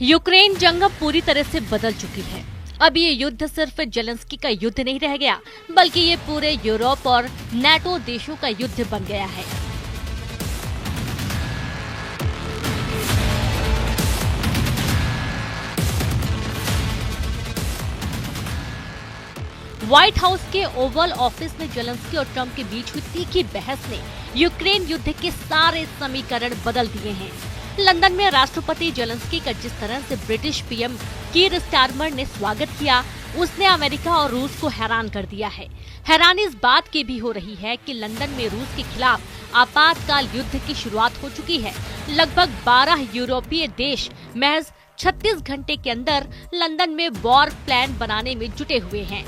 Ukraine जंग अब पूरी तरह से बदल चुकी है। अब ये युद्ध सिर्फ जेलेंस्की का युद्ध नहीं रह गया, बल्कि ये पूरे यूरोप और नाटो देशों का युद्ध बन गया है। व्हाइट हाउस के ओवल ऑफिस में जेलेंस्की और ट्रंप के बीच हुई तीखी बहस ने यूक्रेन युद्ध के सारे समीकरण बदल दिए हैं। लंदन में राष्ट्रपति जेलेंस्की का जिस तरह से ब्रिटिश पीएम कीर स्टारमर ने स्वागत किया, उसने अमेरिका और रूस को हैरान कर दिया है। हैरानी इस बात की भी हो रही है कि लंदन में रूस के खिलाफ आपातकाल युद्ध की शुरुआत हो चुकी है। लगभग 12 यूरोपीय देश महज 36 घंटे के अंदर लंदन में वॉर प्लान बनाने में जुटे हुए हैं।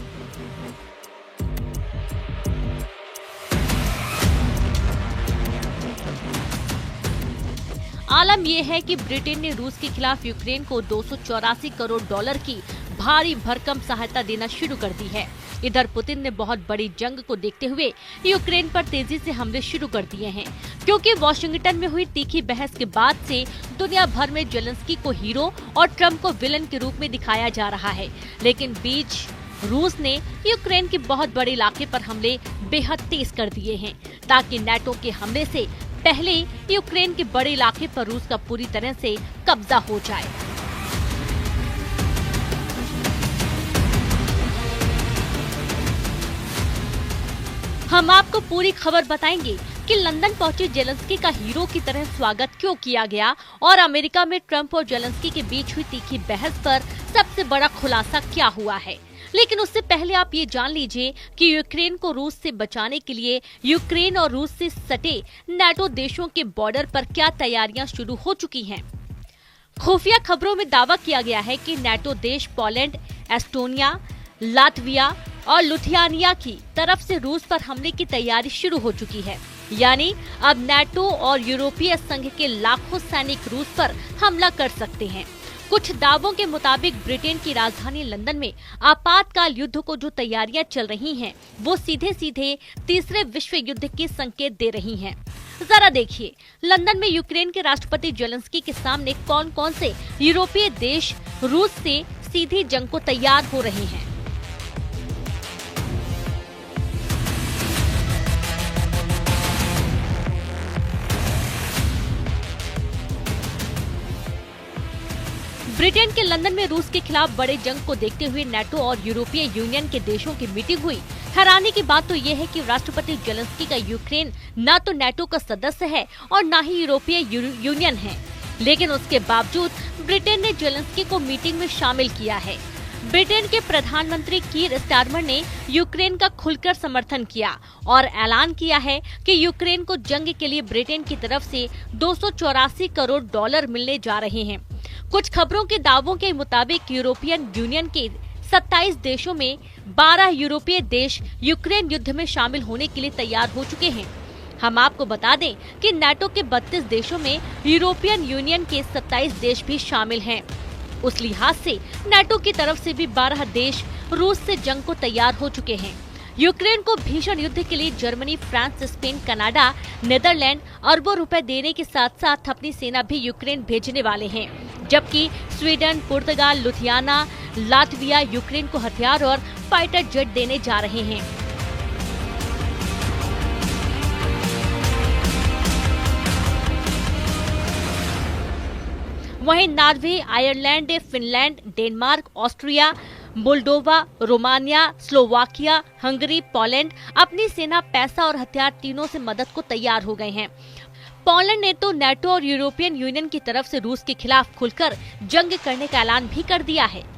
आलम यह है कि ब्रिटेन ने रूस के खिलाफ यूक्रेन को 284 करोड़ डॉलर की भारी भरकम सहायता देना शुरू कर दी है। इधर पुतिन ने बहुत बड़ी जंग को देखते हुए यूक्रेन पर तेजी से हमले शुरू कर दिए हैं, क्योंकि वॉशिंगटन में हुई तीखी बहस के बाद से दुनिया भर में जेलेंस्की को हीरो और ट्रंप को विलन के रूप में दिखाया जा रहा है। लेकिन बीच रूस ने यूक्रेन के बहुत बड़े इलाके पर हमले बेहद तेज कर दिए हैं, ताकि नाटो के हमले से पहले यूक्रेन के बड़े इलाके पर रूस का पूरी तरह से कब्जा हो जाए। हम आपको पूरी खबर बताएंगे कि लंदन पहुंचे जेलेंस्की का हीरो की तरह स्वागत क्यों किया गया और अमेरिका में ट्रंप और जेलेंस्की के बीच हुई तीखी बहस पर सबसे बड़ा खुलासा क्या हुआ है। लेकिन उससे पहले आप ये जान लीजिए कि यूक्रेन को रूस से बचाने के लिए यूक्रेन और रूस से सटे नाटो देशों के बॉर्डर पर क्या तैयारियां शुरू हो चुकी हैं। खुफिया खबरों में दावा किया गया है कि नाटो देश पोलैंड, एस्टोनिया, लातविया और लिथुआनिया की तरफ से रूस पर हमले की तैयारी शुरू हो चुकी है। यानी अब नाटो और यूरोपीय संघ के लाखों सैनिक रूस पर हमला कर सकते हैं। कुछ दावों के मुताबिक ब्रिटेन की राजधानी लंदन में आपातकाल युद्ध को जो तैयारियां चल रही हैं, वो सीधे सीधे तीसरे विश्व युद्ध के संकेत दे रही हैं। जरा देखिए, लंदन में यूक्रेन के राष्ट्रपति जेलेंस्की के सामने कौन कौन से यूरोपीय देश रूस से सीधी जंग को तैयार हो रहे हैं। ब्रिटेन के लंदन में रूस के खिलाफ बड़े जंग को देखते हुए नाटो और यूरोपीय यूनियन के देशों की मीटिंग हुई। हैरानी की बात तो ये है कि राष्ट्रपति जेलेंस्की का यूक्रेन न तो नाटो का सदस्य है और न ही यूरोपीय यूनियन है, लेकिन उसके बावजूद ब्रिटेन ने जेलेंस्की को मीटिंग में शामिल किया है। ब्रिटेन के प्रधानमंत्री कीर स्टारमर ने यूक्रेन का खुलकर समर्थन किया और ऐलान किया है कि यूक्रेन को जंग के लिए ब्रिटेन की तरफ से 284 करोड़ डॉलर मिलने जा रहे हैं। कुछ खबरों के दावों के मुताबिक यूरोपियन यूनियन के 27 देशों में 12 यूरोपीय देश यूक्रेन युद्ध में शामिल होने के लिए तैयार हो चुके हैं। हम आपको बता दें कि नाटो के 32 देशों में यूरोपियन यूनियन के 27 देश भी शामिल हैं। उस लिहाज से नाटो की तरफ से भी 12 देश रूस से जंग को तैयार हो चुके हैं। यूक्रेन को भीषण युद्ध के लिए Germany, France, Spain, Canada, Netherland अरबों रुपए देने के साथ साथ अपनी सेना भी यूक्रेन भेजने वाले हैं, जबकि स्वीडन, पुर्तगाल, लिथुआनिया, लातविया यूक्रेन को हथियार और फाइटर जेट देने जा रहे हैं। वहीं Norway, Ireland, Finland, Denmark, Austria, Moldova, Romania, Slovakia, Hungary, Poland अपनी सेना, पैसा और हथियार तीनों से मदद को तैयार हो गए हैं। पोलैंड ने तो नाटो और यूरोपियन यूनियन की तरफ से रूस के खिलाफ खुलकर जंग करने का ऐलान भी कर दिया है।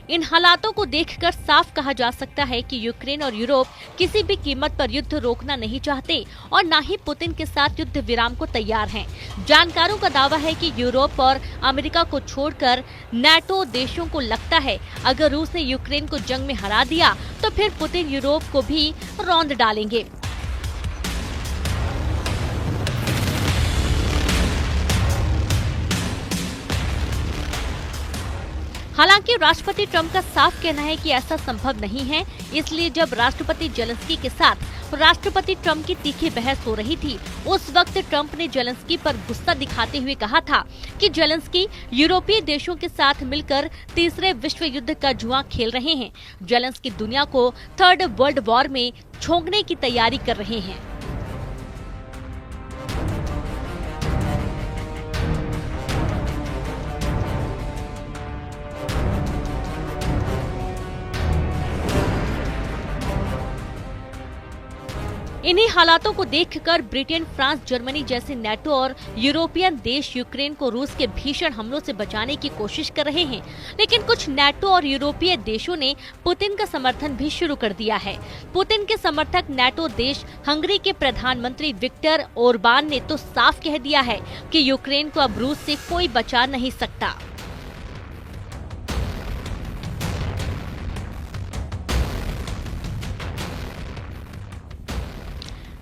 इन हालातों को देखकर साफ कहा जा सकता है कि यूक्रेन और यूरोप किसी भी कीमत पर युद्ध रोकना नहीं चाहते और न ही पुतिन के साथ युद्ध विराम को तैयार हैं। जानकारों का दावा है कि यूरोप और अमेरिका को छोड़कर नाटो देशों को लगता है अगर रूस ने यूक्रेन को जंग में हरा दिया तो फिर पुतिन यूरोप को भी रौंद डालेंगे। हालांकि राष्ट्रपति ट्रंप का साफ कहना है कि ऐसा संभव नहीं है। इसलिए जब राष्ट्रपति जेलेंस्की के साथ राष्ट्रपति ट्रंप की तीखी बहस हो रही थी, उस वक्त ट्रंप ने जेलेंस्की पर गुस्सा दिखाते हुए कहा था कि जेलेंस्की यूरोपीय देशों के साथ मिलकर तीसरे विश्व युद्ध का जुआ खेल रहे हैं। जेलेंस्की दुनिया को थर्ड वर्ल्ड वॉर में झोंकने की तैयारी कर रहे हैं। इन्हीं हालातों को देखकर ब्रिटेन, फ्रांस, जर्मनी जैसे नेटो और यूरोपियन देश यूक्रेन को रूस के भीषण हमलों से बचाने की कोशिश कर रहे हैं। लेकिन कुछ नेटो और यूरोपीय देशों ने पुतिन का समर्थन भी शुरू कर दिया है। पुतिन के समर्थक नेटो देश हंगरी के प्रधानमंत्री विक्टर ओरबान ने तो साफ कह दिया है कि यूक्रेन को अब रूस से कोई बचा नहीं सकता।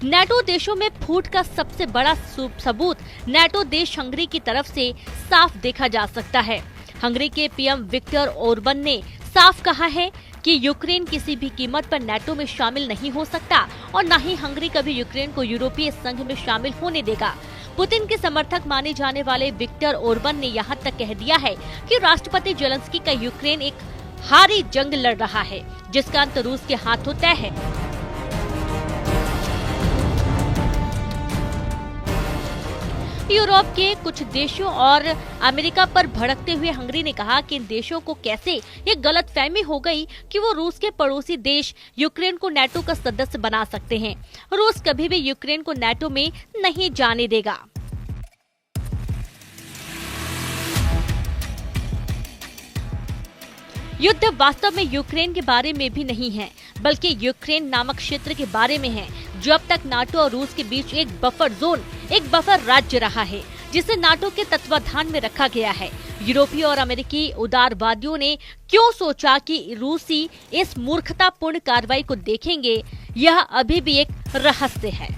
नेटो देशों में फूट का सबसे बड़ा सबूत नेटो देश हंगरी की तरफ से साफ देखा जा सकता है। हंगरी के पीएम विक्टर ओरबान ने साफ कहा है कि यूक्रेन किसी भी कीमत पर नेटो में शामिल नहीं हो सकता और न ही हंगरी कभी यूक्रेन को यूरोपीय संघ में शामिल होने देगा। पुतिन के समर्थक माने जाने वाले विक्टर ओरबान ने यहाँ तक कह दिया है कि राष्ट्रपति जेलेंस्की का यूक्रेन एक हारी जंग लड़ रहा है, जिसका अंत रूस के हाथों तय है। यूरोप के कुछ देशों और अमेरिका पर भड़कते हुए हंगरी ने कहा कि इन देशों को कैसे ये गलतफहमी हो गई कि वो रूस के पड़ोसी देश यूक्रेन को नेटो का सदस्य बना सकते हैं। रूस कभी भी यूक्रेन को नेटो में नहीं जाने देगा। युद्ध वास्तव में यूक्रेन के बारे में भी नहीं है, बल्कि यूक्रेन नामक क्षेत्र के बारे में है, जो अब तक नाटो और रूस के बीच एक बफर जोन, एक बफर राज्य रहा है, जिसे नाटो के तत्वाधान में रखा गया है। यूरोपीय और अमेरिकी उदारवादियों ने क्यों सोचा कि रूसी इस मूर्खतापूर्ण कार्रवाई को देखेंगे, यह अभी भी एक रहस्य है।